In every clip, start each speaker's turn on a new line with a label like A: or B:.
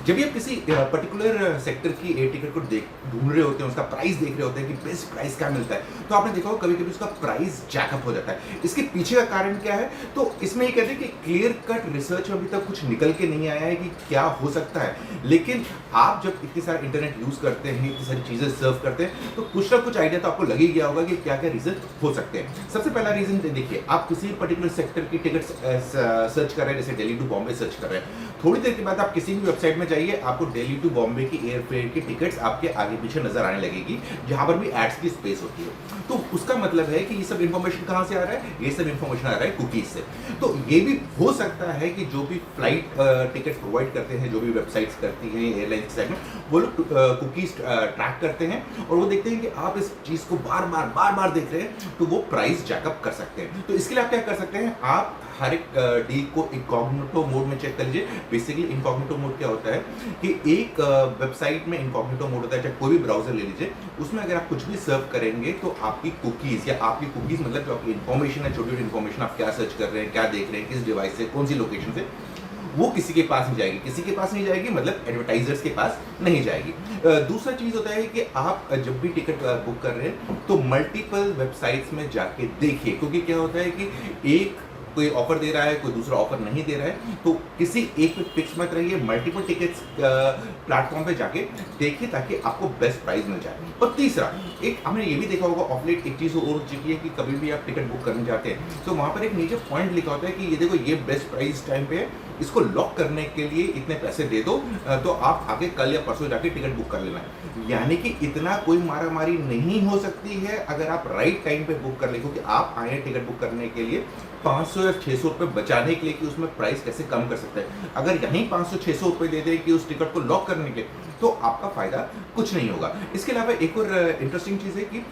A: जब भी आप किसी पर्टिकुलर सेक्टर की एयर टिकट को ढूंढ रहे होते हैं, उसका प्राइस देख रहे होते हैं कि बेस्ट प्राइस क्या मिलता है, तो आपने देखा होगा कभी-कभी उसका प्राइस जैकअप हो जाता है। इसके पीछे का कारण क्या है? तो इसमें ये कहते हैं कि क्लियर कट रिसर्च अभी तक कुछ निकल के नहीं आया है कि क्या हो सकता है। लेकिन आप जब इतनी सारा इंटरनेट यूज़ करते हैं, इतनी सारी चीज़ें सर्फ करते हैं, तो कुछ ना कुछ आइडिया तो आपको लग ही गया होगा कि क्या-क्या रीज़न हो सकते हैं। सबसे पहला रीज़न देखिए, आप किसी पर्टिकुलर सेक्टर की टिकट्स सर्च कर रहे हैं, जैसे दिल्ली टू बॉम्बे सर्च कर रहे हैं। थोड़ी देर के बाद आप किसी भी वेबसाइट में जाइए, आपको दिल्ली टू बॉम्बे की एयरफेयर की टिकट्स आपके आगे पीछे नजर आने लगेगी, जहां पर भी एड्स की स्पेस होती है। तो उसका मतलब है कि ये सब इन्फॉर्मेशन कहां से आ रहा है? ये सब इन्फॉर्मेशन आ रहा है कुकीज से। तो ये भी हो सकता है कि जो भी फ्लाइट टिकट प्रोवाइड करते हैं, जो भी वेबसाइट्स करती हैं एयरलाइंस के साइड में, वो लोग कुकीज ट्रैक करते हैं और वो देखते हैं कि आप इस चीज को बार बार देख रहे हैं, तो वो प्राइस जैकअप कर सकते हैं। तो इसके लिए आप क्या कर सकते हैं? आप हर एक डील को इनकॉग्निटो मोड में चेक कर लीजिए। बेसिकली इनकॉग्निटो मोड क्या होता है कि एक वेबसाइट में इनकॉग्निटो मोड होता है, चाहे कोई भी ब्राउजर ले लीजिए, उसमें अगर आप कुछ भी सर्व करेंगे तो आपकी कुकीज मतलब जो आपकी इन्फॉर्मेशन है, छोटी छोटी इन्फॉर्मेशन, आप क्या सर्च कर रहे हैं, क्या देख रहे हैं, किस डिवाइस से, कौन सी लोकेशन से, वो किसी के पास नहीं जाएगी। किसी के पास नहीं जाएगी मतलब एडवर्टाइजर्स के पास नहीं जाएगी। दूसरा चीज होता है कि आप जब भी टिकट बुक कर रहे हैं तो मल्टीपल वेबसाइट्स में जाके देखिए, क्योंकि क्या होता है कि एक कोई ऑफर दे रहा है, कोई दूसरा ऑफर नहीं दे रहा है, तो किसी एक पे फिक्स मत रहिए, मल्टीपल टिकट्स प्लेटफॉर्म पे जाके देखिए ताकि आपको बेस्ट प्राइस मिल जाए। और तीसरा, एक हमने ये भी देखा होगा ऑफ लेट, एक चीज़ और चुकी है कि कभी भी आप टिकट बुक करने जाते हैं तो वहाँ पर एक नीचे पॉइंट लिखा होता है कि ये देखो ये बेस्ट प्राइस टाइम पे है, इसको लॉक करने के लिए इतने पैसे दे दो, तो आप आगे कल या परसों जाके टिकट बुक कर लेना। यानी कि इतना कोई मारामारी नहीं हो सकती है अगर आप राइट टाइम पे बुक कर ले, क्योंकि आप आए हैं टिकट बुक करने के लिए 500 या 600 रुपये बचाने के लिए कि उसमें प्राइस कैसे कम कर सकते हैं। अगर यहीं 500-600 रुपये दे दें कि उस टिकट को लॉक करने के लिए, तो आपका फायदा कुछ नहीं होगा। इसके अलावा एक और इंटरेस्टिंग चीज़ है कि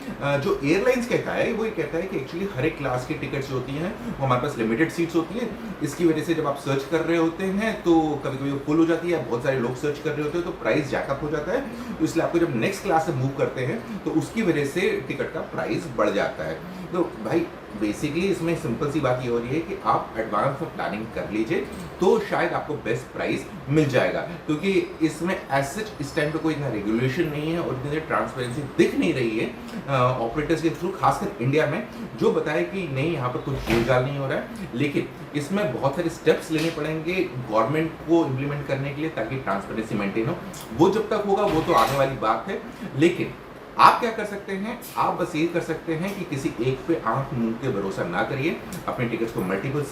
A: जो एयरलाइंस कहता है वो ये कहता है कि एक्चुअली हर एक क्लास की टिकट्स जो होती हैं वो हमारे पास लिमिटेड सीट्स होती हैं। इसकी वजह से जब आप सर्च कर रहे होते हैं तो कभी कभी वो फुल हो जाती है, बहुत सारे लोग सर्च कर रहे होते हैं तो प्राइस जैकअप हो जाता है। तो इसलिए आपको जब नेक्स्ट क्लास से मूव करते हैं तो उसकी वजह से टिकट का प्राइस बढ़ जाता है। तो भाई बेसिकली इसमें सिंपल सी बात ये हो रही है कि आप एडवांस में प्लानिंग कर लीजिए तो शायद आपको बेस्ट प्राइस मिल जाएगा, क्योंकि इसमें एज सच इस टाइम पे कोई इतना रेगुलेशन नहीं है और इतनी ट्रांसपेरेंसी दिख नहीं रही है ऑपरेटर्स के थ्रू, खासकर इंडिया में, जो बताए कि नहीं यहाँ पर कुछ भूलचाल नहीं हो रहा है। लेकिन इसमें बहुत सारे स्टेप्स लेने पड़ेंगे गवर्नमेंट को इम्प्लीमेंट करने के लिए ताकि ट्रांसपेरेंसी मेंटेन हो। वो जब तक होगा वो तो आने वाली बात है। लेकिन आप क्या कर सकते हैं? आप बस ये कर सकते हैं कि किसी एक पे आंख मूंद के भरोसा ना करिए, अपने टिकट्स को मल्टीपल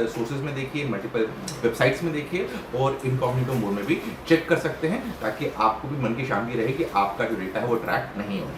A: सोर्सेज में देखिए, मल्टीपल वेबसाइट्स में देखिए और इनकॉग्निटो मोड में भी चेक कर सकते हैं ताकि आपको भी मन की शांति रहे कि आपका जो डेटा है वो ट्रैक नहीं हो।